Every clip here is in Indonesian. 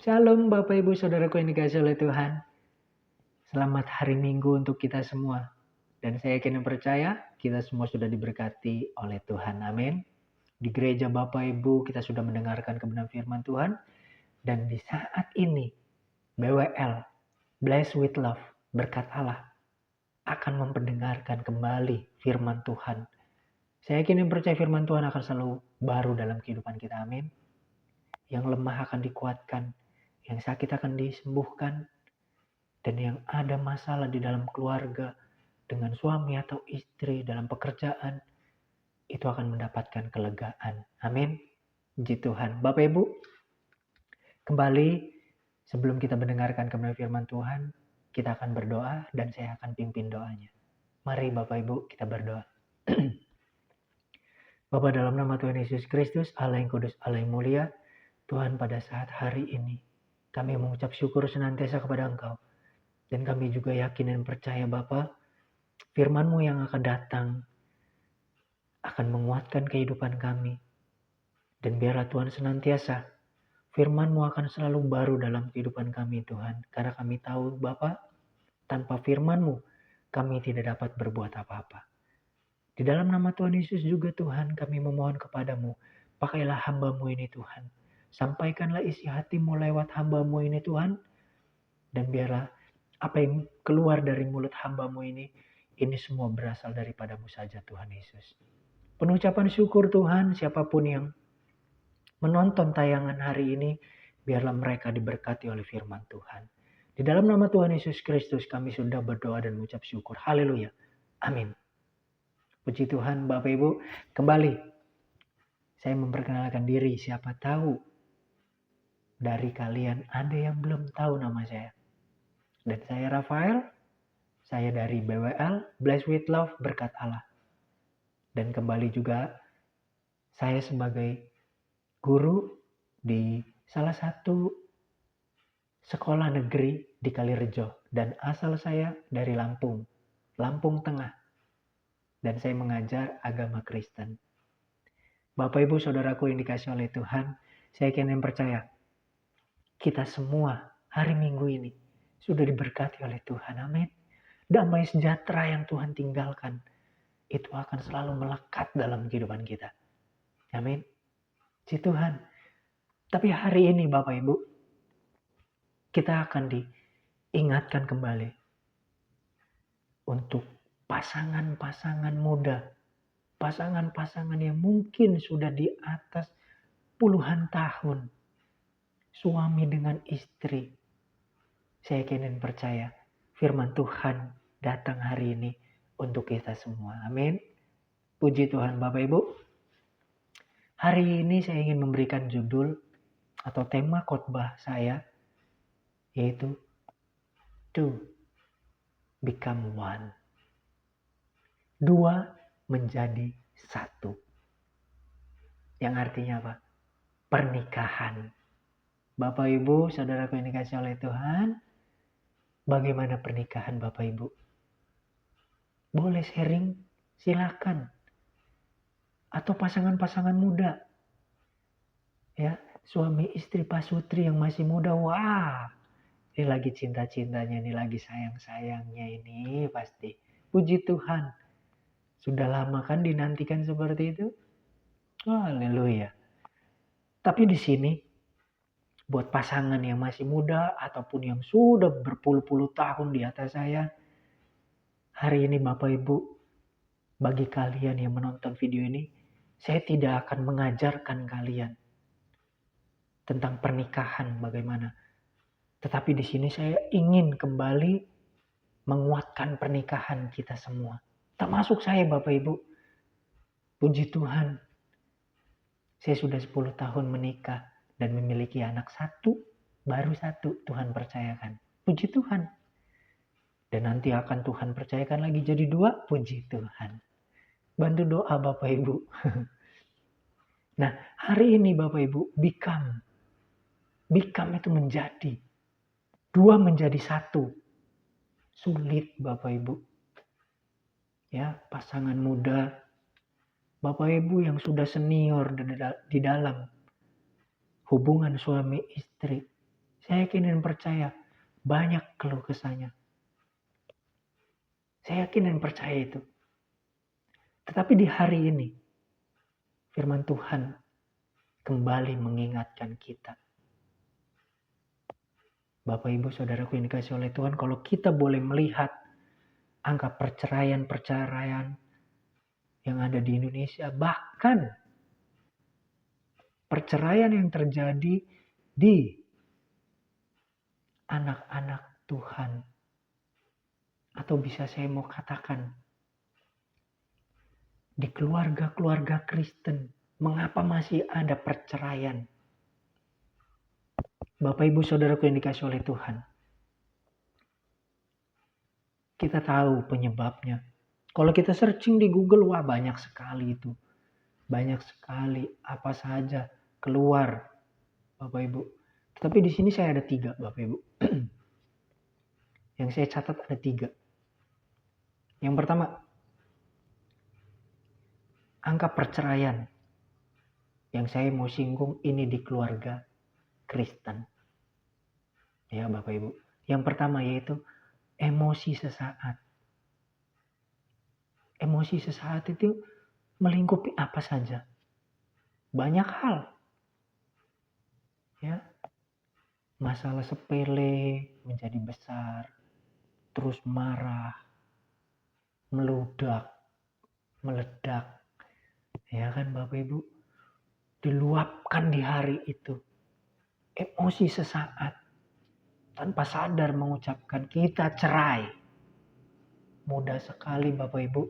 Shalom Bapak Ibu Saudaraku yang dikasihi oleh Tuhan. Selamat hari Minggu untuk kita semua. Dan saya yakin dan percaya kita semua sudah diberkati oleh Tuhan. Amin. Di gereja Bapak Ibu kita sudah mendengarkan kebenaran firman Tuhan. Dan di saat ini BWL, Blessed with Love, berkat Allah, akan memperdengarkan kembali firman Tuhan. Saya yakin dan percaya firman Tuhan akan selalu baru dalam kehidupan kita. Amin. Yang lemah akan dikuatkan, yang sakit akan disembuhkan, dan yang ada masalah di dalam keluarga, dengan suami atau istri, dalam pekerjaan, itu akan mendapatkan kelegaan. Amin. Puji Tuhan. Bapak Ibu, kembali sebelum kita mendengarkan kebenaran firman Tuhan, kita akan berdoa dan saya akan pimpin doanya. Mari Bapak Ibu kita berdoa. Bapa, dalam nama Tuhan Yesus Kristus, Allah yang kudus, Allah yang mulia, Tuhan, pada saat hari ini kami mengucap syukur senantiasa kepada Engkau. Dan kami juga yakin dan percaya Bapa, firman-Mu yang akan datang akan menguatkan kehidupan kami. Dan biarlah Tuhan senantiasa firman-Mu akan selalu baru dalam kehidupan kami Tuhan. Karena kami tahu Bapa, tanpa firman-Mu kami tidak dapat berbuat apa-apa. Di dalam nama Tuhan Yesus juga Tuhan kami memohon kepadamu. Pakailah hamba-Mu ini Tuhan. Sampaikanlah isi hati-Mu lewat hamba-Mu ini Tuhan. Dan biarlah apa yang keluar dari mulut hamba-Mu ini semua berasal daripada-Mu saja Tuhan Yesus. Penucapan syukur Tuhan, siapapun yang menonton tayangan hari ini, biarlah mereka diberkati oleh firman Tuhan. Di dalam nama Tuhan Yesus Kristus kami sudah berdoa dan mengucap syukur. Haleluya. Amin. Puji Tuhan Bapak Ibu. Kembali saya memperkenalkan diri. Siapa tahu dari kalian ada yang belum tahu nama saya. Dan saya Rafael. Saya dari BWL, Blessed with Love, berkat Allah. Dan kembali juga saya sebagai guru di salah satu sekolah negeri di Kalirejo. Dan asal saya dari Lampung Tengah. Dan saya mengajar agama Kristen. Bapak Ibu Saudaraku yang dikasihi oleh Tuhan, saya yakin dan percaya kita semua hari Minggu ini sudah diberkati oleh Tuhan. Amin. Damai sejahtera yang Tuhan tinggalkan itu akan selalu melekat dalam kehidupan kita. Amin. Puji Tuhan. Tapi hari ini Bapak Ibu, kita akan diingatkan kembali untuk pasangan-pasangan muda. Pasangan-pasangan yang mungkin sudah di atas puluhan tahun. Suami dengan istri. Saya yakin dan percaya firman Tuhan datang hari ini untuk kita semua. Amin. Puji Tuhan Bapak Ibu. Hari ini saya ingin memberikan judul atau tema khotbah saya yaitu To Become One. Dua menjadi satu. Yang artinya apa? Pernikahan. Bapak Ibu, saudaraku yang dikasihi oleh Tuhan, bagaimana pernikahan Bapak Ibu? Boleh sharing? Silakan. Atau pasangan-pasangan muda. Ya, suami istri pasutri yang masih muda, wah. Ini lagi cinta-cintanya, ini lagi sayang-sayangnya ini pasti. Puji Tuhan. Sudah lama kan dinantikan seperti itu? Haleluya. Tapi di sini buat pasangan yang masih muda ataupun yang sudah berpuluh-puluh tahun di atas saya, hari ini Bapak Ibu, bagi kalian yang menonton video ini, saya tidak akan mengajarkan kalian tentang pernikahan bagaimana. Tetapi di sini saya ingin kembali menguatkan pernikahan kita semua. Termasuk saya Bapak Ibu. Puji Tuhan. Saya sudah 10 tahun menikah dan memiliki anak satu. Baru satu Tuhan percayakan. Puji Tuhan. Dan nanti akan Tuhan percayakan lagi jadi 2. Puji Tuhan. Bantu doa Bapak Ibu. Nah hari ini Bapak Ibu become. Become itu menjadi. 2 menjadi 1. Sulit Bapak Ibu. Ya, pasangan muda, Bapak Ibu yang sudah senior di dalam hubungan suami istri. Saya yakin dan percaya banyak keluh kesahnya. Saya yakin dan percaya itu. Tetapi di hari ini, firman Tuhan kembali mengingatkan kita. Bapak, Ibu, Saudaraku yang dikasihi oleh Tuhan, kalau kita boleh melihat angka perceraian yang ada di Indonesia, bahkan perceraian yang terjadi di anak-anak Tuhan, atau bisa saya mau katakan di keluarga-keluarga Kristen, mengapa masih ada perceraian? Bapak, Ibu, Saudaraku yang dikasihi oleh Tuhan, kita tahu penyebabnya. Kalau kita searching di Google, wah banyak sekali itu. Banyak sekali apa saja keluar, Bapak Ibu. Tetapi di sini saya ada 3, Bapak Ibu. Yang saya catat ada 3. Yang pertama, angka perceraian. Yang saya mau singgung ini di keluarga Kristen. Ya Bapak Ibu. Yang pertama yaitu emosi sesaat. Emosi sesaat itu melingkupi apa saja. Banyak hal. Ya. Masalah sepele menjadi besar. Terus marah. Meledak. Ya kan Bapak Ibu. Diluapkan di hari itu. Emosi sesaat. Tanpa sadar mengucapkan kita cerai. Mudah sekali Bapak Ibu.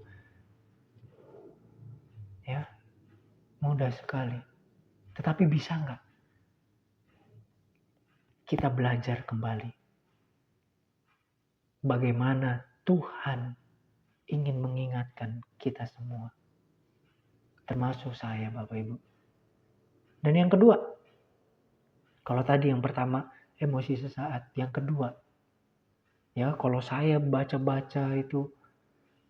Ya. Mudah sekali. Tetapi bisa nggak kita belajar kembali? Bagaimana Tuhan ingin mengingatkan kita semua. Termasuk saya Bapak Ibu. Dan yang kedua. Kalau tadi yang pertama emosi sesaat. Yang kedua. Ya kalau saya baca-baca itu.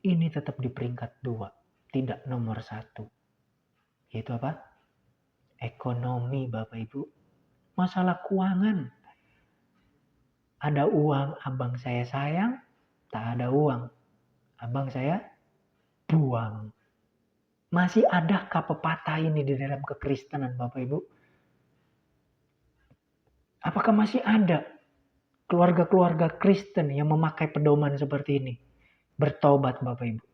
Ini tetap di peringkat 2. Tidak nomor 1. Yaitu apa? Ekonomi Bapak Ibu. Masalah keuangan. Ada uang abang saya sayang. Tak ada uang abang saya buang. Masih adakah pepatah ini di dalam kekristenan Bapak Ibu? Apakah masih ada keluarga-keluarga Kristen yang memakai pedoman seperti ini? Bertobat Bapak Ibu.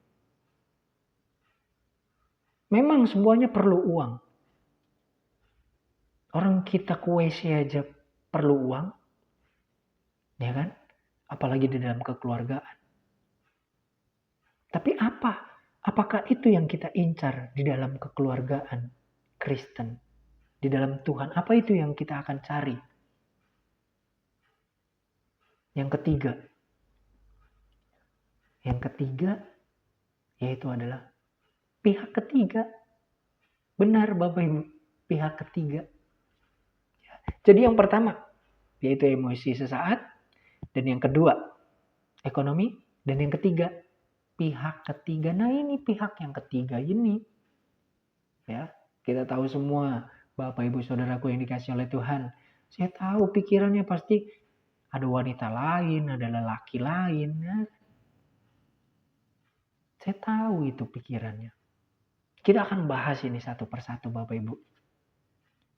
Memang semuanya perlu uang. Orang kita ke WC aja perlu uang. Ya kan? Apalagi di dalam kekeluargaan. Tapi apakah itu yang kita incar di dalam kekeluargaan Kristen? Di dalam Tuhan, apa itu yang kita akan cari? Yang ketiga yaitu adalah pihak ketiga. Benar Bapak Ibu, pihak ketiga. Jadi yang pertama yaitu emosi sesaat, dan yang kedua ekonomi, dan yang ketiga pihak ketiga. Nah ini pihak yang ketiga ini, ya kita tahu semua Bapak Ibu Saudaraku yang dikasihi oleh Tuhan. Saya tahu pikirannya pasti ada wanita lain, ada lelaki lain. Ya. Saya tahu itu pikirannya. Kita akan bahas ini satu persatu Bapak Ibu.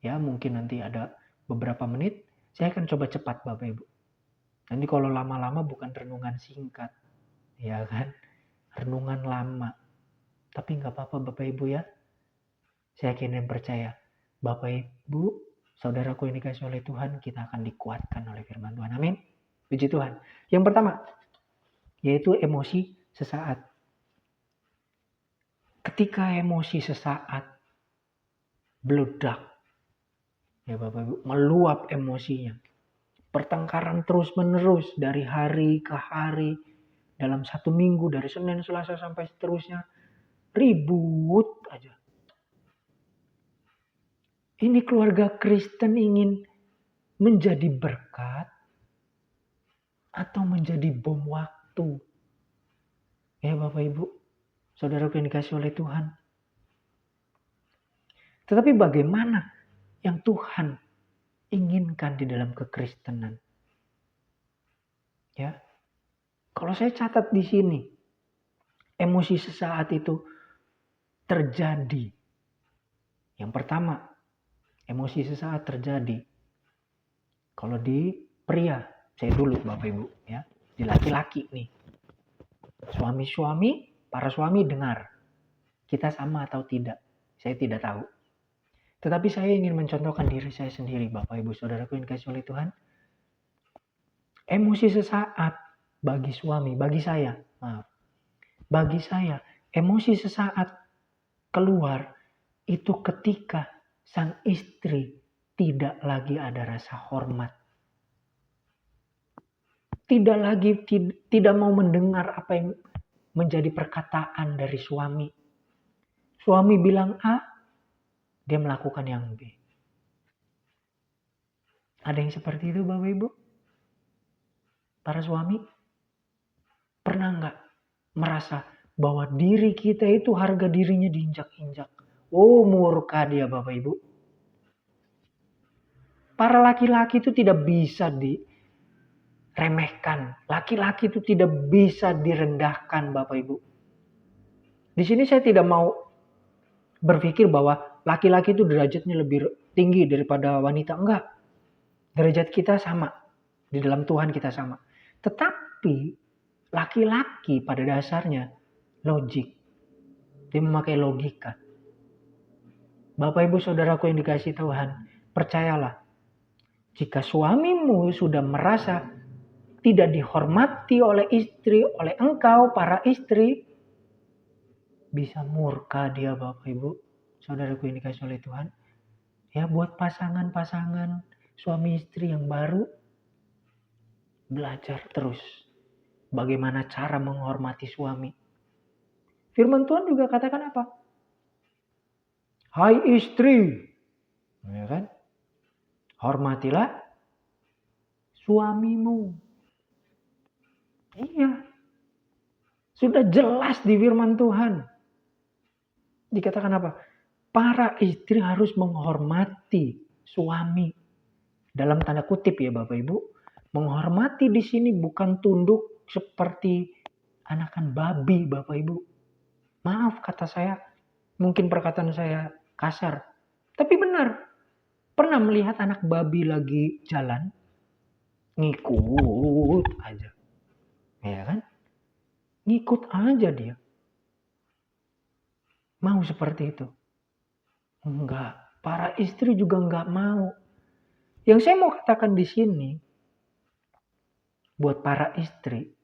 Ya mungkin nanti ada beberapa menit. Saya akan coba cepat Bapak Ibu. Nanti kalau lama-lama bukan renungan singkat. Ya kan. Renungan lama. Tapi nggak apa-apa Bapak Ibu ya. Saya yakin dan percaya. Bapak Ibu, saudaraku yang dikasihi oleh Tuhan, kita akan dikuatkan oleh firman Tuhan. Amin. Puji Tuhan. Yang pertama, yaitu emosi sesaat. Ketika emosi sesaat meledak, ya Bapak Ibu, meluap emosinya. Pertengkaran terus-menerus dari hari ke hari, dalam 1 minggu, dari Senin, Selasa sampai seterusnya, ribut aja. Ini keluarga Kristen ingin menjadi berkat atau menjadi bom waktu. Ya Bapak Ibu, saudaraku yang dikasihi oleh Tuhan. Tetapi bagaimana yang Tuhan inginkan di dalam kekristenan. Ya. Kalau saya catat di sini, emosi sesaat itu terjadi. Yang pertama, emosi sesaat terjadi kalau di pria, saya dulu Bapak Ibu ya, di laki-laki nih. Suami-suami, para suami dengar. Kita sama atau tidak? Saya tidak tahu. Tetapi saya ingin mencontohkan diri saya sendiri, Bapak Ibu Saudaraku yang dikasihi oleh Tuhan. Emosi sesaat bagi suami, bagi saya, emosi sesaat keluar itu ketika sang istri tidak lagi ada rasa hormat. Tidak mau mendengar apa yang menjadi perkataan dari suami. Suami bilang A, dia melakukan yang B. Ada yang seperti itu Bapak Ibu? Para suami, pernah nggak merasa bahwa diri kita itu harga dirinya diinjak-injak? Oh, murka dia Bapak Ibu. Para laki-laki itu tidak bisa diremehkan. Laki-laki itu tidak bisa direndahkan Bapak Ibu. Di sini saya tidak mau berpikir bahwa laki-laki itu derajatnya lebih tinggi daripada wanita. Enggak. Derajat kita sama. Di dalam Tuhan kita sama. Tetapi laki-laki pada dasarnya logik. Dia memakai logika. Bapak Ibu Saudaraku yang dikasihi Tuhan, percayalah. Jika suamimu sudah merasa tidak dihormati oleh istri, oleh engkau para istri, bisa murka dia Bapak Ibu Saudaraku yang dikasihi oleh Tuhan. Ya, buat pasangan-pasangan suami istri yang baru, belajar terus bagaimana cara menghormati suami. Firman Tuhan juga katakan apa? Hai istri, ya kan? Hormatilah suamimu. Iya, sudah jelas di firman Tuhan. Dikatakan apa? Para istri harus menghormati suami. Dalam tanda kutip ya Bapak Ibu. Menghormati di sini bukan tunduk seperti anakan babi Bapak Ibu. Maaf kata saya, mungkin perkataan saya kasar. Tapi benar. Pernah melihat anak babi lagi jalan? Ngikut aja. Ya kan? Ngikut aja dia. Mau seperti itu? Enggak. Para istri juga enggak mau. Yang saya mau katakan di sini, buat para istri,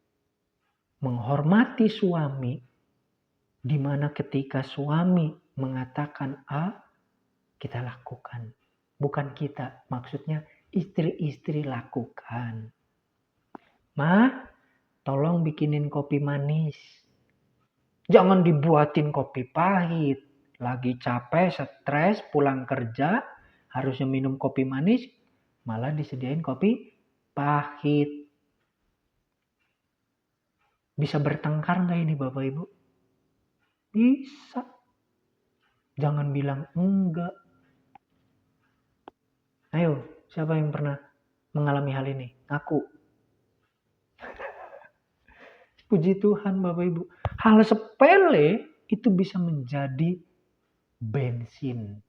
menghormati suami, di mana ketika suami mengatakan A, kita lakukan. Bukan kita, maksudnya istri-istri lakukan. Ma, tolong bikinin kopi manis. Jangan dibuatin kopi pahit. Lagi capek, stres, pulang kerja, harusnya minum kopi manis, malah disediain kopi pahit. Bisa bertengkar nggak ini Bapak Ibu? Bisa. Jangan bilang enggak. Ayo, siapa yang pernah mengalami hal ini? Ngaku. Puji Tuhan Bapak Ibu. Hal sepele itu bisa menjadi bensin.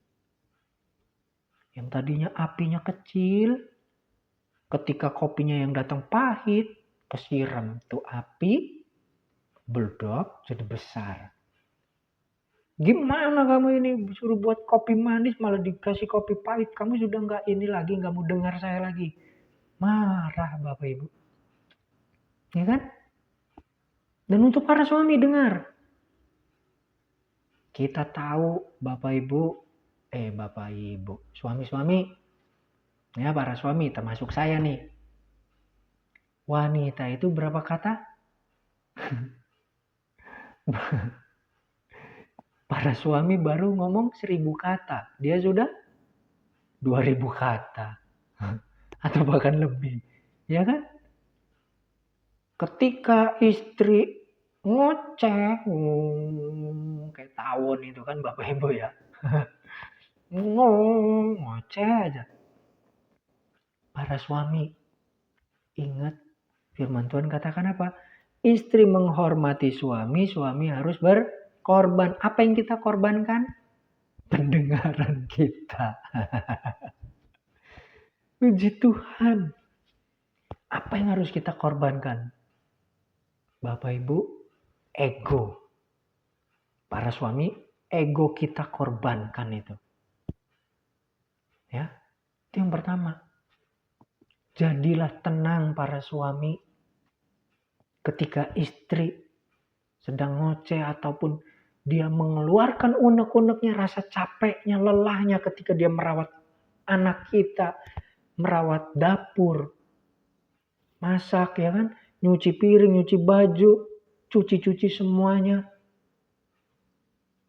Yang tadinya apinya kecil, ketika kopinya yang datang pahit, kesiram tuh api, beledok jadi besar. Gimana kamu ini suruh buat kopi manis malah dikasih kopi pahit, kamu sudah nggak ini lagi, nggak mau dengar saya lagi. Marah Bapak Ibu. Ya kan? Dan untuk para suami dengar. Kita tahu Bapak Ibu, suami-suami, ya para suami termasuk saya nih. Wanita itu berapa kata? Para suami baru ngomong 1000 kata. Dia sudah 2000 kata. Atau bahkan lebih. Ya kan? Ketika istri ngoceh. Kayak tawon itu kan Bapak Ibu ya. Ngoceh aja. Para suami, ingat firman Tuhan katakan apa? Istri menghormati suami, suami harus berkorban. Apa yang kita korbankan? Pendengaran kita. Puji Tuhan. Apa yang harus kita korbankan? Bapak Ibu, ego. Para suami, ego kita korbankan itu. Ya, itu yang pertama. Jadilah tenang para suami ketika istri sedang ngoceh ataupun dia mengeluarkan unek-uneknya, rasa capeknya, lelahnya ketika dia merawat anak kita, merawat dapur, masak ya kan, nyuci piring, nyuci baju, cuci-cuci semuanya.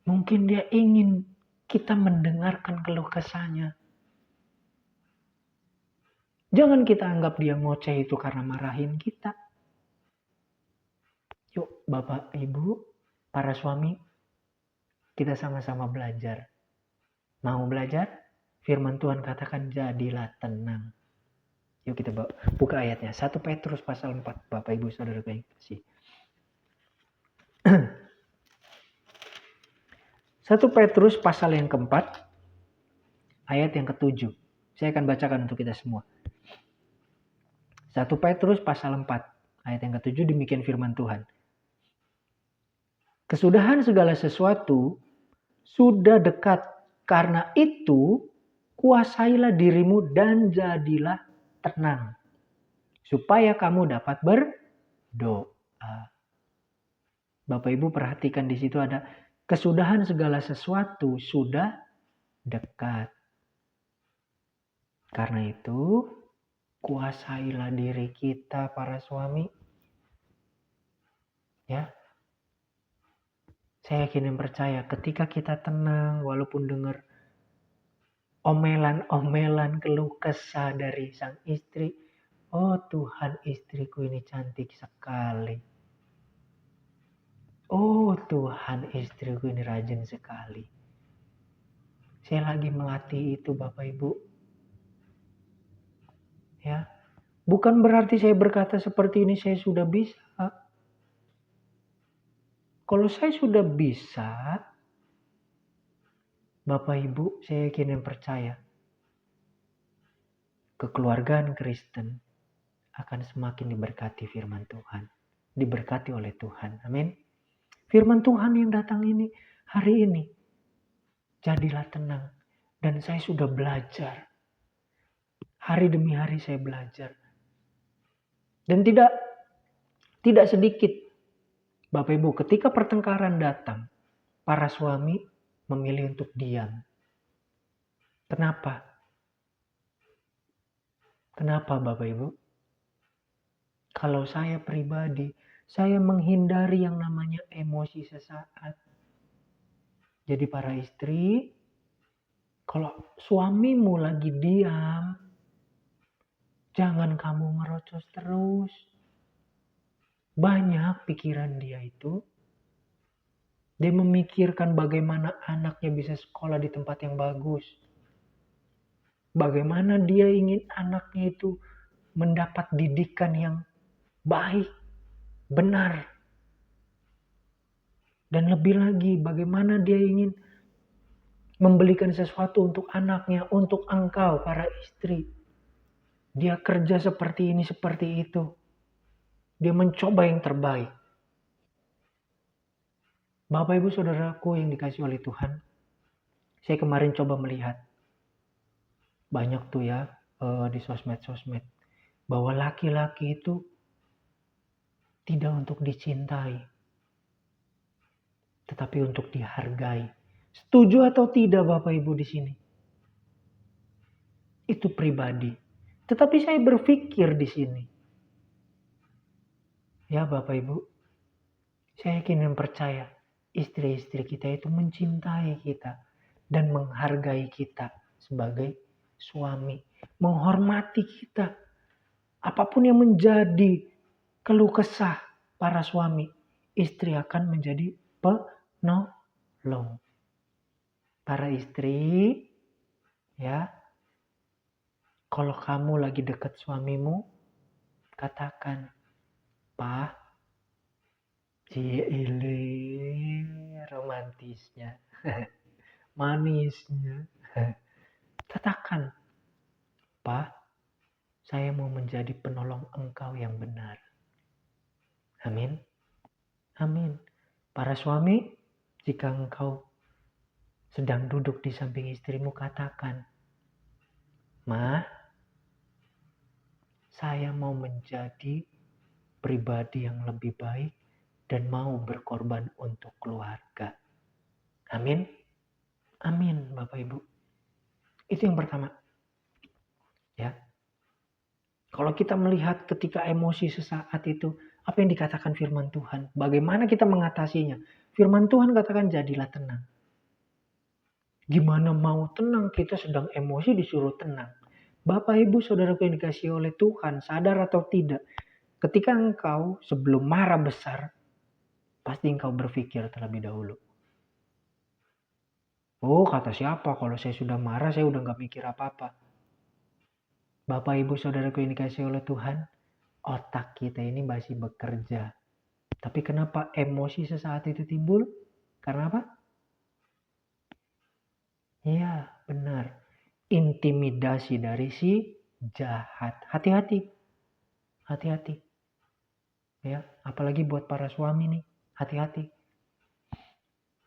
Mungkin dia ingin kita mendengarkan keluh kesahnya. Jangan kita anggap dia ngoceh itu karena marahin kita. Yuk Bapak Ibu, para suami, kita sama-sama belajar. Mau belajar? Firman Tuhan katakan jadilah tenang. Yuk kita buka ayatnya. 1 Petrus pasal 4. Bapak Ibu Saudara yang kasih. 1 Petrus pasal yang keempat. Ayat yang ke-7. Saya akan bacakan untuk kita semua. 1 Petrus pasal 4. Ayat yang ke-7 demikian firman Tuhan. Kesudahan segala sesuatu sudah dekat. Karena itu kuasailah dirimu dan jadilah tenang. Supaya kamu dapat berdoa. Bapak Ibu perhatikan di situ ada kesudahan segala sesuatu sudah dekat. Karena itu kuasailah diri kita para suami. Ya. Saya yakin dan percaya ketika kita tenang walaupun dengar omelan-omelan keluh kesah dari sang istri. Oh Tuhan, istriku ini cantik sekali. Oh Tuhan, istriku ini rajin sekali. Saya lagi melatih itu Bapak Ibu. Ya. Bukan berarti saya berkata seperti ini saya sudah bisa. Kalau saya sudah bisa, Bapak Ibu, saya yakin dan percaya kekeluargaan Kristen akan semakin diberkati firman Tuhan. Diberkati oleh Tuhan. Amin. Firman Tuhan yang datang ini, hari ini, jadilah tenang. Dan saya sudah belajar. Hari demi hari saya belajar. Dan tidak sedikit, Bapak Ibu, ketika pertengkaran datang, para suami memilih untuk diam. Kenapa? Kenapa Bapak Ibu? Kalau saya pribadi, saya menghindari yang namanya emosi sesaat. Jadi para istri, kalau suamimu lagi diam, jangan kamu ngerocos terus. Banyak pikiran dia itu. Dia memikirkan bagaimana anaknya bisa sekolah di tempat yang bagus. Bagaimana dia ingin anaknya itu mendapat didikan yang baik, benar. Dan lebih lagi bagaimana dia ingin membelikan sesuatu untuk anaknya, untuk engkau para istri. Dia kerja seperti ini, seperti itu. Dia mencoba yang terbaik. Bapak Ibu Saudaraku yang dikasihi oleh Tuhan. Saya kemarin coba melihat. Banyak tuh ya di sosmed-sosmed. Bahwa laki-laki itu tidak untuk dicintai. Tetapi untuk dihargai. Setuju atau tidak Bapak Ibu di sini? Itu pribadi. Tetapi saya berpikir di sini. Ya Bapak Ibu. Saya yakin dan percaya. Istri-istri kita itu mencintai kita. Dan menghargai kita sebagai suami. Menghormati kita. Apapun yang menjadi keluh kesah para suami. Istri akan menjadi penolong. Para istri, ya, Kalau kamu lagi dekat suamimu, katakan, "Pak, ciele romantisnya, manisnya." Katakan, "Pak, saya mau menjadi penolong engkau yang benar." Amin. Amin. Para suami, jika engkau sedang duduk di samping istrimu, katakan, "Ma, saya mau menjadi pribadi yang lebih baik dan mau berkorban untuk keluarga." Amin. Amin, Bapak Ibu. Itu yang pertama. Ya. Kalau kita melihat ketika emosi sesaat itu, apa yang dikatakan firman Tuhan? Bagaimana kita mengatasinya? Firman Tuhan katakan, jadilah tenang. Gimana mau tenang? Kita sedang emosi disuruh tenang. Bapak Ibu Saudaraku yang dikasihi oleh Tuhan, sadar atau tidak, ketika engkau sebelum marah besar, pasti engkau berpikir terlebih dahulu. Oh, kata siapa? Kalau saya sudah marah, saya udah gak mikir apa-apa. Bapak Ibu Saudaraku yang dikasihi oleh Tuhan, otak kita ini masih bekerja. Tapi kenapa emosi sesaat itu timbul? Karena apa? Iya, benar. Intimidasi dari si jahat. Hati-hati. Hati-hati. Ya, apalagi buat para suami nih. Hati-hati.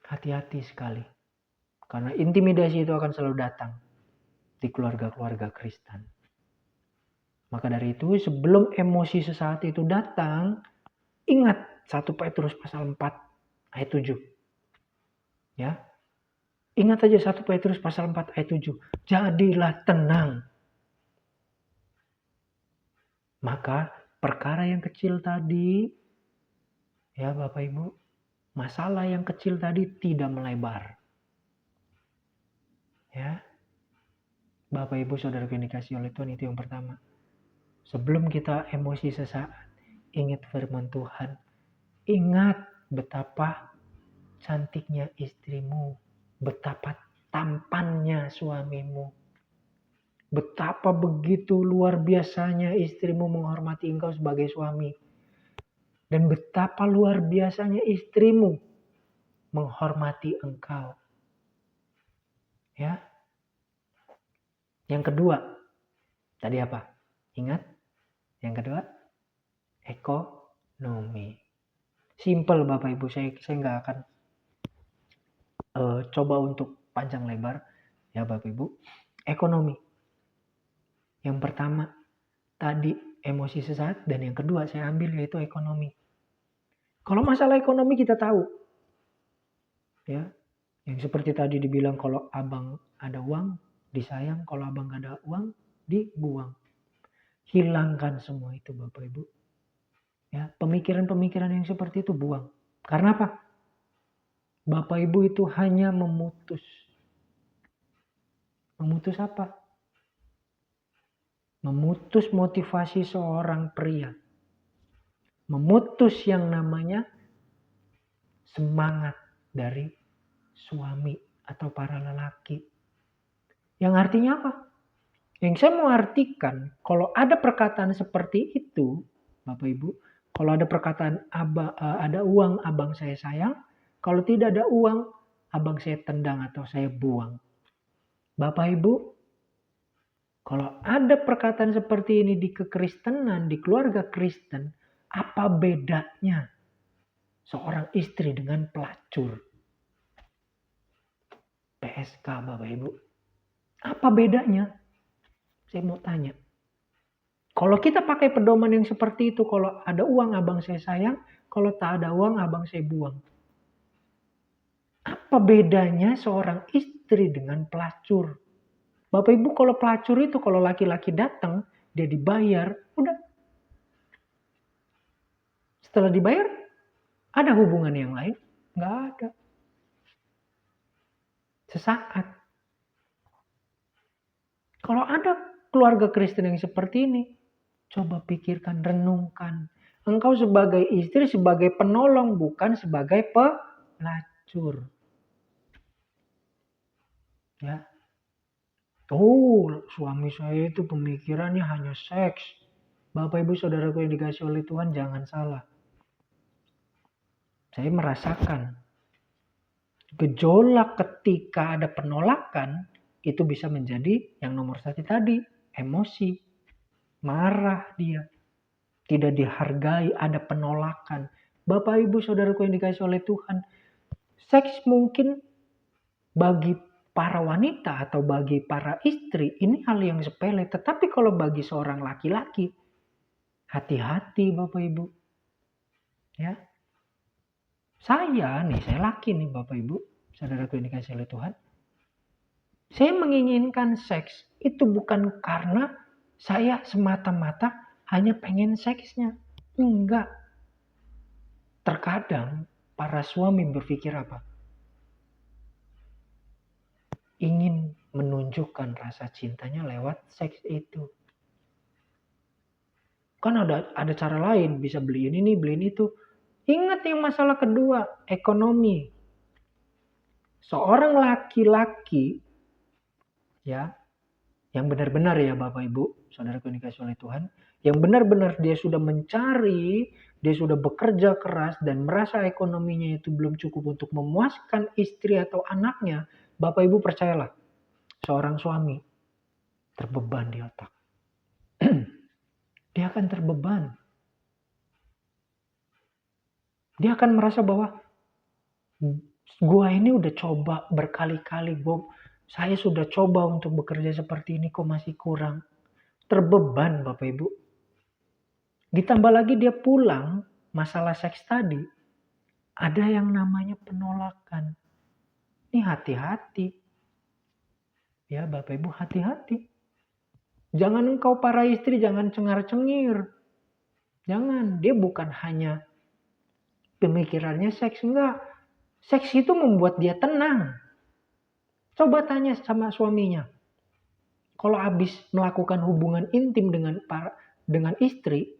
Hati-hati sekali. Karena intimidasi itu akan selalu datang di keluarga-keluarga Kristen. Maka dari itu, sebelum emosi sesaat itu datang, ingat 1 Petrus pasal 4 ayat 7. Ya. Ingat aja 1 Petrus pasal 4 ayat 7. Jadilah tenang. Maka perkara yang kecil tadi, ya Bapak Ibu, masalah yang kecil tadi tidak melebar. Ya. Bapak Ibu Saudara yang dikasihi oleh Tuhan, itu yang pertama. Sebelum kita emosi sesaat, ingat firman Tuhan. Ingat betapa cantiknya istrimu, betapa tampannya suamimu, betapa begitu luar biasanya istrimu menghormati engkau sebagai suami, dan betapa luar biasanya istrimu menghormati engkau. Ya. Yang kedua, tadi apa? Ingat? Yang kedua, ekonomi. Simple Bapak Ibu, saya nggak akan coba untuk panjang lebar, ya Bapak Ibu. Ekonomi. Yang pertama, tadi emosi sesaat, dan yang kedua saya ambil yaitu ekonomi. Kalau masalah ekonomi kita tahu, ya, yang seperti tadi dibilang, kalau abang ada uang disayang, kalau abang gak ada uang dibuang. Hilangkan semua itu Bapak Ibu. Ya, pemikiran-pemikiran yang seperti itu buang. Karena apa? Bapak Ibu itu hanya memutus. Memutus apa? Memutus motivasi seorang pria. Memutus yang namanya semangat dari suami atau para lelaki. Yang artinya apa? Yang saya mau artikan, kalau ada perkataan seperti itu, Bapak Ibu, kalau ada perkataan ada uang abang saya sayang, kalau tidak ada uang abang saya tendang atau saya buang. Bapak Ibu, kalau ada perkataan seperti ini di kekristenan, di keluarga Kristen, apa bedanya seorang istri dengan pelacur? PSK Bapak Ibu. Apa bedanya? Saya mau tanya. Kalau kita pakai pedoman yang seperti itu, kalau ada uang abang saya sayang, kalau tak ada uang abang saya buang. Apa bedanya seorang istri dengan pelacur? Bapak Ibu, kalau pelacur itu kalau laki-laki datang, dia dibayar, udah. Setelah dibayar, ada hubungan yang lain? Nggak ada. Sesaat. Kalau ada keluarga Kristen yang seperti ini, coba pikirkan, renungkan. Engkau sebagai istri, sebagai penolong, bukan sebagai pelacur. Ya. Oh, suami saya itu pemikirannya hanya seks. Bapak Ibu Saudaraku yang dikasih oleh Tuhan, jangan salah. Saya merasakan gejolak ketika ada penolakan itu bisa menjadi yang nomor satu tadi, emosi, marah dia, tidak dihargai, ada penolakan. Bapak Ibu Saudaraku yang dikasih oleh Tuhan, seks mungkin bagi para wanita atau bagi para istri ini hal yang sepele, tetapi kalau bagi seorang laki-laki, hati-hati Bapak Ibu. Ya. Saya laki nih Bapak Ibu, saudaraku yang dikasih oleh Tuhan. Saya menginginkan seks itu bukan karena saya semata-mata hanya pengen seksnya. Enggak. Terkadang para suami berpikir apa? Ingin menunjukkan rasa cintanya lewat seks itu. Kan ada cara lain, bisa beli ini nih, beliin itu. Ingat yang masalah kedua, ekonomi. Seorang laki-laki ya, yang benar-benar ya Bapak Ibu, saudaraku yang dikasih oleh Tuhan, yang benar-benar dia sudah mencari, dia sudah bekerja keras dan merasa ekonominya itu belum cukup untuk memuaskan istri atau anaknya, Bapak Ibu percayalah, seorang suami terbeban di otak. Dia akan terbeban. Dia akan merasa bahwa gua ini udah coba berkali-kali, Bob. Saya sudah coba untuk bekerja seperti ini kok masih kurang. Terbeban Bapak Ibu. Ditambah lagi dia pulang, masalah seks tadi, ada yang namanya penolakan. Ini hati-hati. Ya Bapak Ibu, hati-hati. Jangan engkau para istri, jangan cengar-cengir. Jangan, dia bukan hanya pemikirannya seks, enggak. Seks itu membuat dia tenang. Coba tanya sama suaminya. Kalau habis melakukan hubungan intim dengan istri,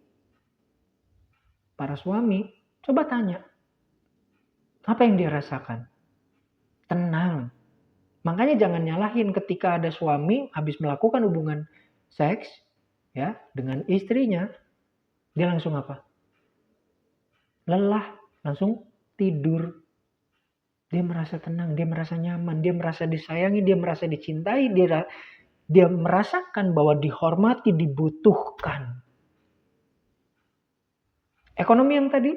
para suami, coba tanya. Apa yang dia rasakan? Tenang. Makanya jangan nyalahin ketika ada suami habis melakukan hubungan seks ya dengan istrinya, dia langsung apa? Lelah, langsung tidur. Dia merasa tenang, dia merasa nyaman, dia merasa disayangi, dia merasa dicintai, dia merasakan bahwa dihormati, dibutuhkan. Ekonomi yang tadi,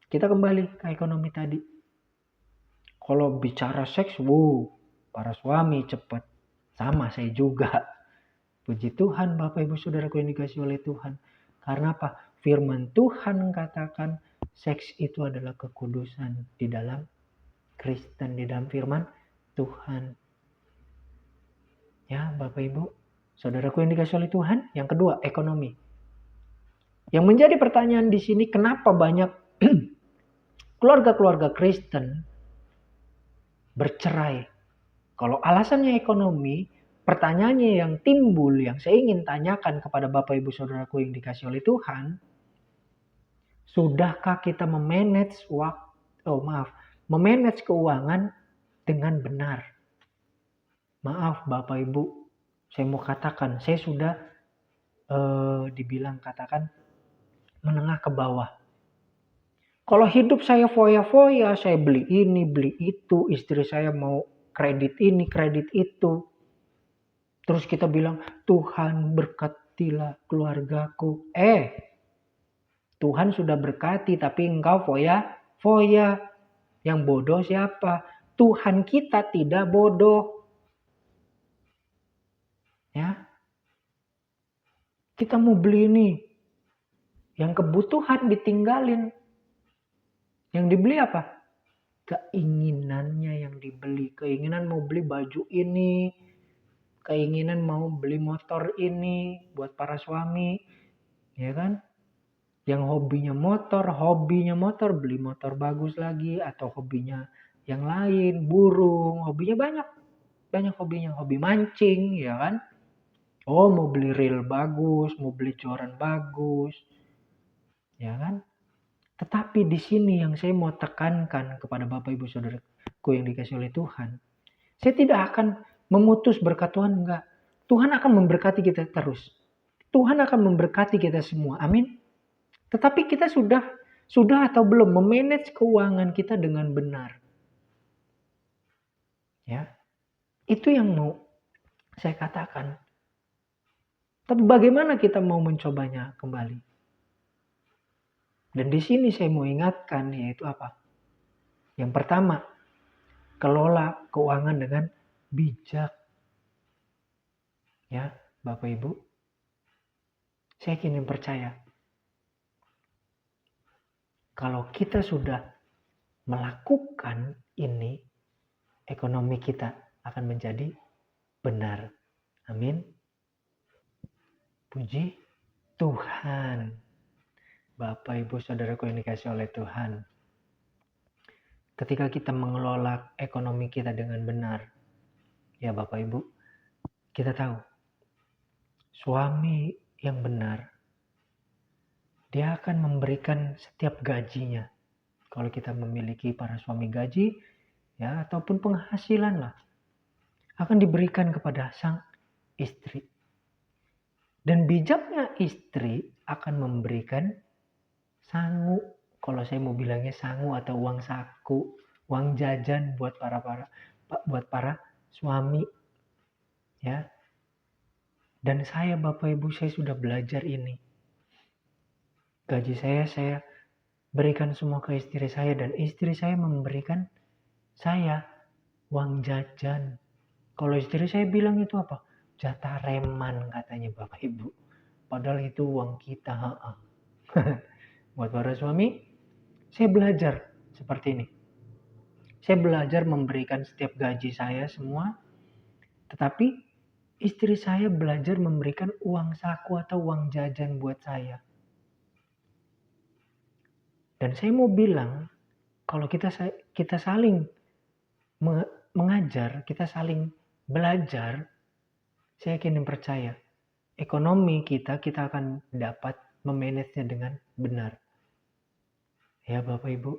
kita kembali ke ekonomi tadi. Kalau bicara seks, para suami cepat. Sama saya juga. Puji Tuhan Bapak Ibu Saudaraku yang dikasih oleh Tuhan. Karena apa? Firman Tuhan katakan seks itu adalah kekudusan di dalam Kristen, di dalam firman Tuhan. Ya Bapak Ibu Saudaraku yang dikasih oleh Tuhan. Yang kedua, ekonomi. Yang menjadi pertanyaan di sini, kenapa banyak keluarga-keluarga Kristen bercerai? Kalau alasannya ekonomi, pertanyaannya yang timbul, yang saya ingin tanyakan kepada Bapak Ibu Saudaraku yang dikasih oleh Tuhan, sudahkah kita memanage memanage keuangan dengan benar? Maaf Bapak Ibu, saya mau katakan, saya sudah dibilang katakan menengah ke bawah. Kalau hidup saya foya-foya, saya beli ini, beli itu, istri saya mau kredit ini, kredit itu. Terus kita bilang, Tuhan berkatilah keluargaku. Tuhan sudah berkati, tapi engkau foya-foya. Yang bodoh siapa? Tuhan kita tidak bodoh. Ya. Kita mau beli ini. Yang kebutuhan ditinggalin. Yang dibeli apa? Keinginannya yang dibeli. Keinginan mau beli baju ini. Keinginan mau beli motor ini buat para suami. Ya kan? Yang hobinya motor, beli motor bagus lagi. Atau hobinya yang lain, burung, hobinya banyak. Banyak hobinya, hobi mancing, ya kan? Oh, mau beli reel bagus, mau beli joran bagus. Ya kan? Tetapi di sini yang saya mau tekankan kepada Bapak Ibu Saudaraku yang dikasih oleh Tuhan. Saya tidak akan memutus berkat Tuhan, enggak. Tuhan akan memberkati kita terus. Tuhan akan memberkati kita semua. Amin. Tetapi kita sudah atau belum memanage keuangan kita dengan benar. Ya. Itu yang mau saya katakan. Tapi bagaimana kita mau mencobanya kembali? Dan di sini saya mau ingatkan, yaitu apa? Yang pertama, kelola keuangan dengan bijak. Ya, Bapak Ibu. Saya ingin percaya. Kalau kita sudah melakukan ini, ekonomi kita akan menjadi benar. Amin. Puji Tuhan. Bapak, Ibu, Saudaraku yang dikasihi oleh Tuhan. Ketika kita mengelola ekonomi kita dengan benar, ya Bapak Ibu, kita tahu suami yang benar, dia akan memberikan setiap gajinya. Kalau kita memiliki para suami gaji, ya ataupun penghasilan lah, akan diberikan kepada sang istri. Dan bijaknya istri akan memberikan sangu, kalau saya mau bilangnya sangu atau uang saku, uang jajan buat para suami, ya. Dan saya, Bapak Ibu, saya sudah belajar ini. Gaji saya berikan semua ke istri saya, dan istri saya memberikan saya uang jajan. Kalau istri saya bilang itu apa? Jatah reman katanya, Bapak Ibu. Padahal itu uang kita. Buat para suami, saya belajar seperti ini. Saya belajar memberikan setiap gaji saya semua. Tetapi istri saya belajar memberikan uang saku atau uang jajan buat saya. Dan saya mau bilang, kalau kita saling mengajar, kita saling belajar, saya yakin dan percaya, ekonomi kita akan dapat memanagenya dengan benar. Ya Bapak Ibu,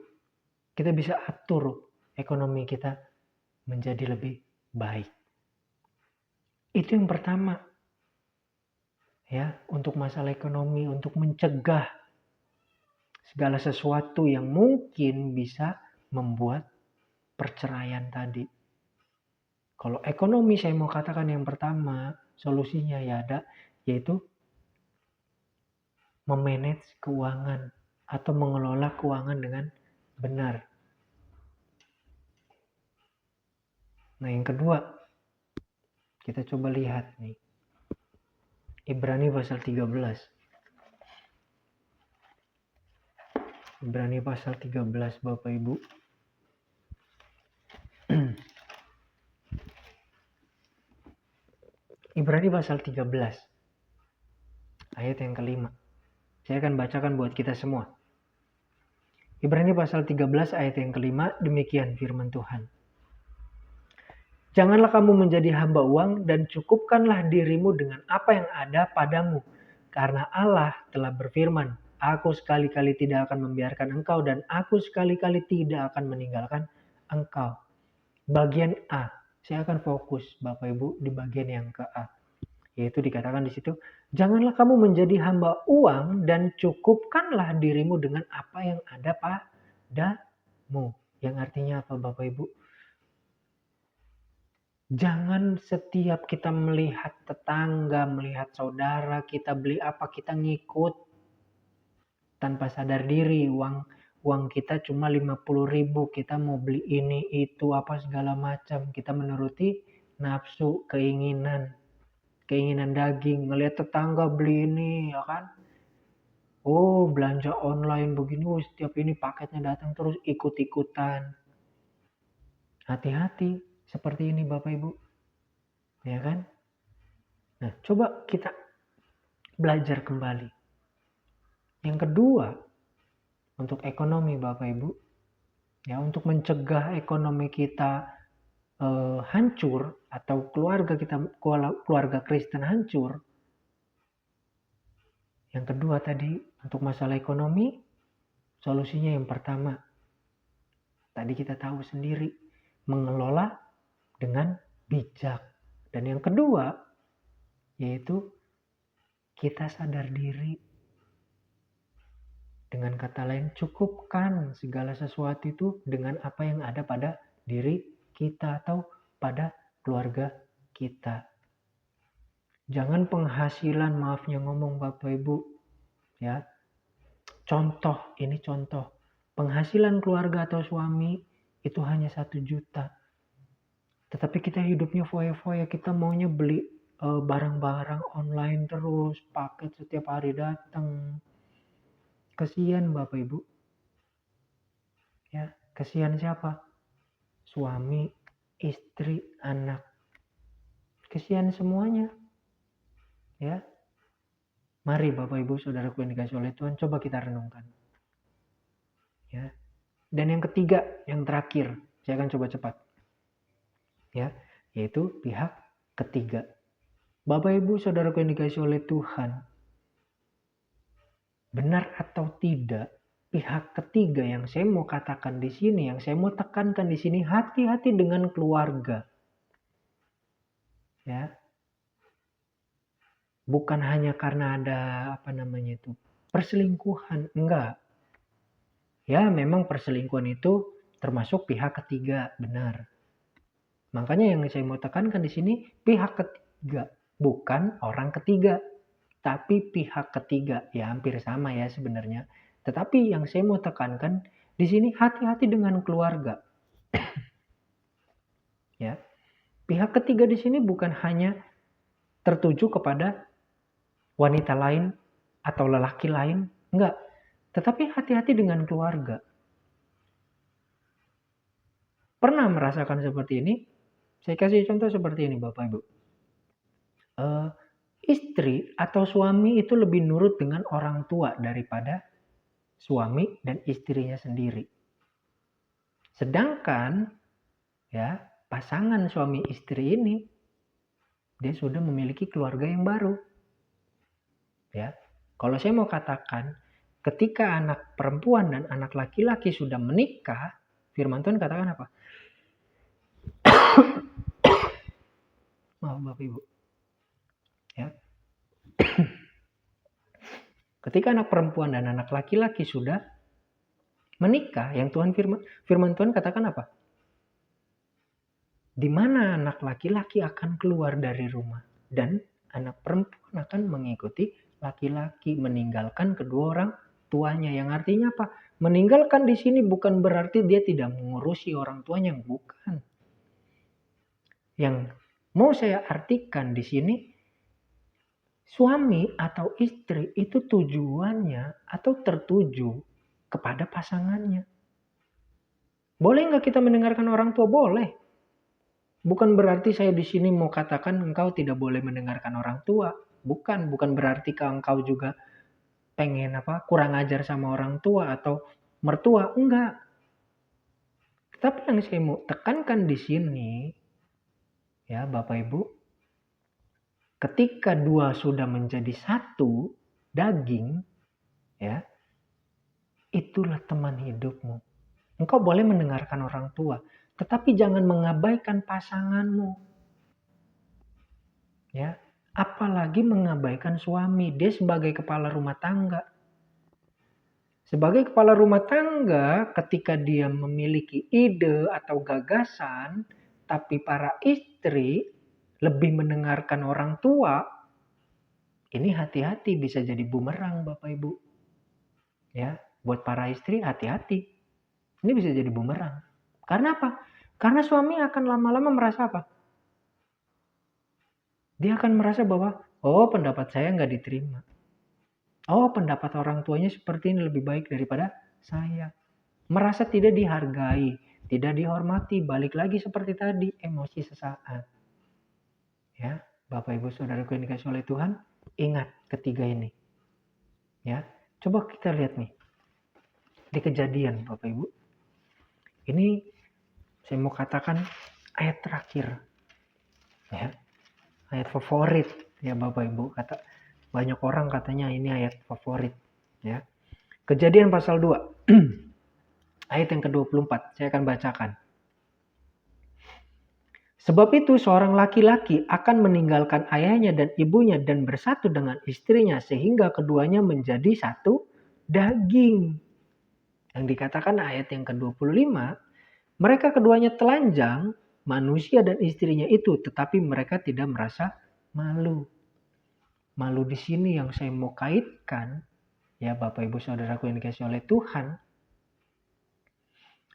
kita bisa atur ekonomi kita menjadi lebih baik. Itu yang pertama. Ya, untuk masalah ekonomi, untuk mencegah segala sesuatu yang mungkin bisa membuat perceraian tadi. Kalau ekonomi saya mau katakan yang pertama, solusinya ya ada, yaitu memanage keuangan atau mengelola keuangan dengan benar. Nah yang kedua, kita coba lihat nih. Ibrani pasal 13. Ibrani pasal 13 Bapak Ibu. Ibrani pasal 13. Ayat yang kelima. Saya akan bacakan buat kita semua. Ibrani pasal 13 ayat yang kelima, demikian firman Tuhan. Janganlah kamu menjadi hamba uang dan cukupkanlah dirimu dengan apa yang ada padamu. Karena Allah telah berfirman, aku sekali-kali tidak akan membiarkan engkau dan aku sekali-kali tidak akan meninggalkan engkau. Bagian A, saya akan fokus Bapak Ibu di bagian yang ke A. Yaitu dikatakan di situ, janganlah kamu menjadi hamba uang dan cukupkanlah dirimu dengan apa yang ada padamu. Yang artinya apa Bapak Ibu? Jangan setiap kita melihat tetangga, melihat saudara, kita beli apa, kita ngikut. Tanpa sadar diri, uang kita cuma 50.000, kita mau beli ini, itu, apa segala macam. Kita menuruti nafsu, keinginan daging. Ngelihat tetangga beli ini, ya kan. Oh, belanja online begini, setiap ini paketnya datang terus, ikut-ikutan. Hati-hati. Seperti ini Bapak Ibu. Ya kan? Nah, coba kita belajar kembali. Yang kedua, untuk ekonomi Bapak Ibu, ya untuk mencegah ekonomi kita hancur atau keluarga Kristen hancur. Yang kedua tadi, untuk masalah ekonomi, solusinya yang pertama, tadi kita tahu sendiri, mengelola dengan bijak. Dan yang kedua, yaitu kita sadar diri. Dengan kata lain, cukupkan segala sesuatu itu dengan apa yang ada pada diri kita atau pada keluarga kita. Jangan penghasilan, maafnya ngomong Bapak Ibu, ya. Contoh, ini contoh. Penghasilan keluarga atau suami itu hanya 1 juta. Tetapi kita hidupnya foya-foya, kita maunya beli barang-barang online terus, paket setiap hari datang. Kasihan Bapak Ibu. Ya, kasihan siapa? Suami, istri, anak. Kasihan semuanya. Ya. Mari Bapak Ibu Saudaraku yang dikasihi oleh Tuhan, coba kita renungkan. Ya. Dan yang ketiga, yang terakhir, saya akan coba cepat. Ya, yaitu pihak ketiga. Bapak Ibu Saudaraku yang dikasihi oleh Tuhan, benar atau tidak, pihak ketiga yang saya mau katakan di sini, yang saya mau tekankan di sini, hati-hati dengan keluarga. Ya. Bukan hanya karena ada perselingkuhan, enggak. Ya, memang perselingkuhan itu termasuk pihak ketiga, benar. Makanya yang saya mau tekankan di sini pihak ketiga, bukan orang ketiga, tapi pihak ketiga. Ya, hampir sama ya sebenarnya. Tetapi yang saya mau tekankan di sini hati-hati dengan keluarga. Ya. Pihak ketiga di sini bukan hanya tertuju kepada wanita lain atau lelaki lain, enggak. Tetapi hati-hati dengan keluarga. Pernah merasakan seperti ini? Saya kasih contoh seperti ini Bapak Ibu. Istri atau suami itu lebih nurut dengan orang tua daripada suami dan istrinya sendiri. Sedangkan ya, pasangan suami istri ini dia sudah memiliki keluarga yang baru. Ya. Kalau saya mau katakan, ketika anak perempuan dan anak laki-laki sudah menikah, firman Tuhan katakan apa? Maaf Bapak Ibu. Ya. Ketika anak perempuan dan anak laki-laki sudah menikah, yang firman Tuhan katakan apa? Di mana anak laki-laki akan keluar dari rumah dan anak perempuan akan mengikuti laki-laki, meninggalkan kedua orang tuanya. Yang artinya apa? Meninggalkan di sini bukan berarti dia tidak mengurusi orang tuanya, bukan. Yang mau saya artikan di sini, suami atau istri itu tujuannya atau tertuju kepada pasangannya. Boleh nggak kita mendengarkan orang tua? Boleh. Bukan berarti saya di sini mau katakan engkau tidak boleh mendengarkan orang tua. Bukan berarti engkau juga pengen kurang ajar sama orang tua atau mertua. Enggak. Tapi yang saya mau tekankan di sini, ya Bapak Ibu, ketika dua sudah menjadi satu daging, ya, itulah teman hidupmu. Engkau boleh mendengarkan orang tua, tetapi jangan mengabaikan pasanganmu. Ya, apalagi mengabaikan suami. Dia sebagai kepala rumah tangga. Sebagai kepala rumah tangga, ketika dia memiliki ide atau gagasan, tapi para istri lebih mendengarkan orang tua, ini hati-hati bisa jadi bumerang Bapak Ibu. Ya, buat para istri hati-hati. Ini bisa jadi bumerang. Karena apa? Karena suami akan lama-lama merasa apa? Dia akan merasa bahwa, oh pendapat saya nggak diterima. Oh pendapat orang tuanya seperti ini lebih baik daripada saya. Merasa tidak dihargai, tidak dihormati. Balik lagi seperti tadi, emosi sesaat. Ya, Bapak Ibu Saudaraku yang dikasihi oleh Tuhan, ingat ketiga ini. Ya, coba kita lihat nih. Di Kejadian Bapak Ibu. Ini saya mau katakan ayat terakhir. Ya. Ayat favorit ya Bapak Ibu, kata banyak orang katanya ini ayat favorit ya. Kejadian pasal 2 ayat yang ke-24 saya akan bacakan. Sebab itu seorang laki-laki akan meninggalkan ayahnya dan ibunya dan bersatu dengan istrinya sehingga keduanya menjadi satu daging. Yang dikatakan ayat yang ke-25, mereka keduanya telanjang, manusia dan istrinya itu, tetapi mereka tidak merasa malu. Malu di sini yang saya mau kaitkan, ya Bapak Ibu Saudaraku yang dikasihi oleh Tuhan,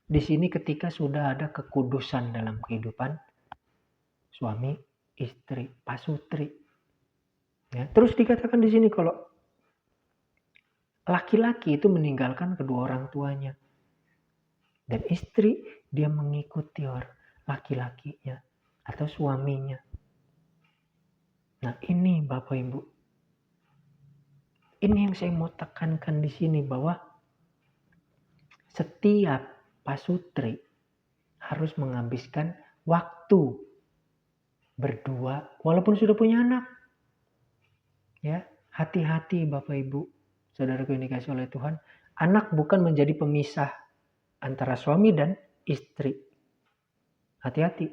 di sini ketika sudah ada kekudusan dalam kehidupan suami, istri, pasutri. Ya, terus dikatakan di sini kalau laki-laki itu meninggalkan kedua orang tuanya. Dan istri dia mengikuti laki-lakinya atau suaminya. Nah ini Bapak Ibu. Ini yang saya mau tekankan di sini bahwa setiap pasutri harus menghabiskan waktu berdua walaupun sudah punya anak. Ya, hati-hati Bapak Ibu, saudaraku yang dikasihi oleh Tuhan. Anak bukan menjadi pemisah antara suami dan istri. Hati-hati.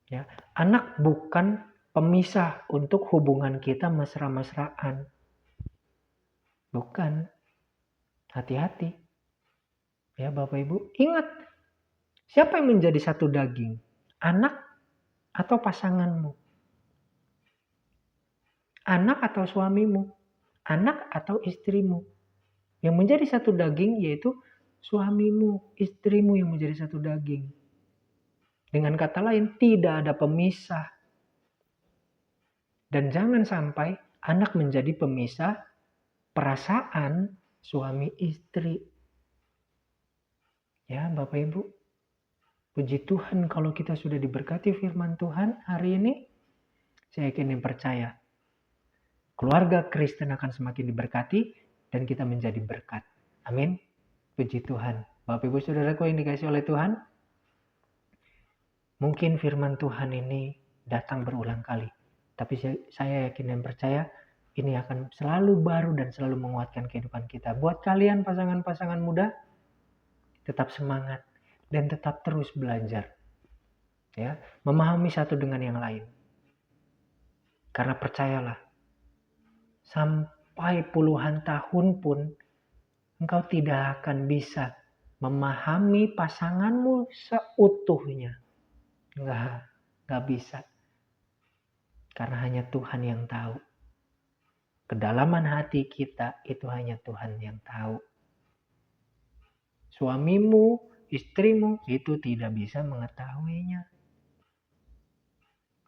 Ya, anak bukan pemisah untuk hubungan kita mesra-mesraan. Bukan. Hati-hati. Ya Bapak Ibu, ingat. Siapa yang menjadi satu daging? Anak atau pasanganmu? Anak atau suamimu? Anak atau istrimu? Yang menjadi satu daging yaitu suamimu, istrimu yang menjadi satu daging. Dengan kata lain, tidak ada pemisah. Dan jangan sampai anak menjadi pemisah perasaan suami istri. Ya Bapak Ibu, puji Tuhan kalau kita sudah diberkati firman Tuhan hari ini, saya yakin dan percaya keluarga Kristen akan semakin diberkati dan kita menjadi berkat. Amin. Puji Tuhan. Bapak Ibu Saudaraku yang dikasihi oleh Tuhan, mungkin firman Tuhan ini datang berulang kali. Tapi saya yakin dan percaya ini akan selalu baru dan selalu menguatkan kehidupan kita. Buat kalian pasangan-pasangan muda, tetap semangat dan tetap terus belajar. Ya, memahami satu dengan yang lain. Karena percayalah, sampai puluhan tahun pun engkau tidak akan bisa memahami pasanganmu seutuhnya. Enggak bisa. Karena hanya Tuhan yang tahu. Kedalaman hati kita itu hanya Tuhan yang tahu. Suamimu, istrimu itu tidak bisa mengetahuinya.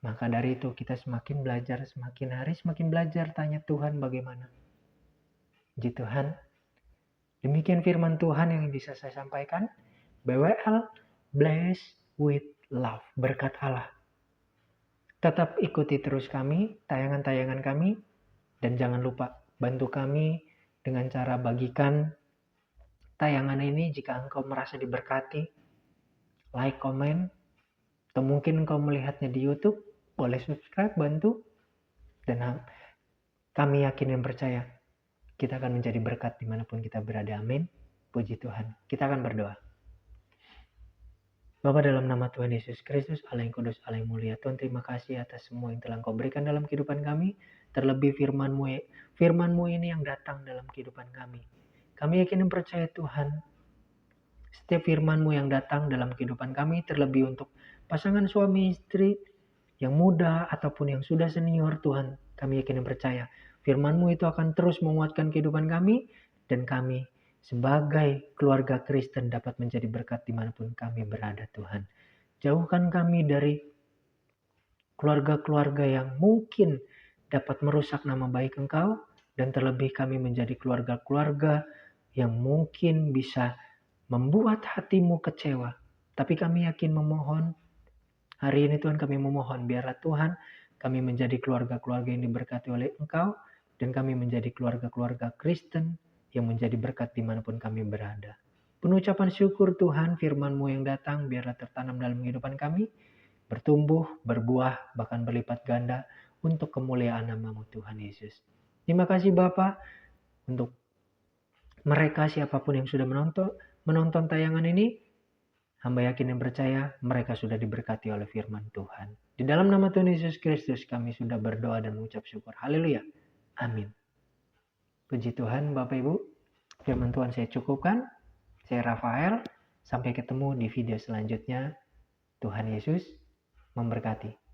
Maka dari itu kita semakin belajar, semakin hari semakin belajar tanya Tuhan bagaimana. Puji Tuhan. Demikian firman Tuhan yang bisa saya sampaikan. BWL Blessed with Love. Berkat Allah. Tetap ikuti terus kami, tayangan-tayangan kami. Dan jangan lupa bantu kami dengan cara bagikan tayangan ini jika engkau merasa diberkati. Like, komen. Atau mungkin engkau melihatnya di YouTube. Boleh subscribe, bantu. Dan kami yakin dan percaya kita akan menjadi berkat dimanapun kita berada. Amin. Puji Tuhan. Kita akan berdoa. Bapa dalam nama Tuhan Yesus Kristus, Allah yang kudus, Allah yang mulia. Tuhan terima kasih atas semua yang telah Engkau berikan dalam kehidupan kami. Terlebih firman-Mu ini yang datang dalam kehidupan kami. Kami yakin dan percaya Tuhan. Setiap firman-Mu yang datang dalam kehidupan kami. Terlebih untuk pasangan suami istri yang muda ataupun yang sudah senior Tuhan. Kami yakin dan percaya firman-Mu itu akan terus menguatkan kehidupan kami. Dan kami sebagai keluarga Kristen dapat menjadi berkat dimanapun kami berada Tuhan. Jauhkan kami dari keluarga-keluarga yang mungkin dapat merusak nama baik Engkau. Dan terlebih kami menjadi keluarga-keluarga yang mungkin bisa membuat hati-Mu kecewa. Tapi kami yakin memohon, hari ini Tuhan kami memohon, biarlah Tuhan kami menjadi keluarga-keluarga yang diberkati oleh Engkau. Dan kami menjadi keluarga-keluarga Kristen yang menjadi berkat dimanapun kami berada. Penucapan syukur Tuhan, firman-Mu yang datang biarlah tertanam dalam kehidupan kami, bertumbuh, berbuah, bahkan berlipat ganda untuk kemuliaan nama-Mu Tuhan Yesus. Terima kasih Bapa untuk mereka siapapun yang sudah menonton tayangan ini. Hamba yakin dan percaya mereka sudah diberkati oleh firman Tuhan. Di dalam nama Tuhan Yesus Kristus kami sudah berdoa dan mengucap syukur. Haleluya. Amin. Puji Tuhan Bapak Ibu. Firman Tuhan saya cukupkan. Saya Rafael. Sampai ketemu di video selanjutnya. Tuhan Yesus memberkati.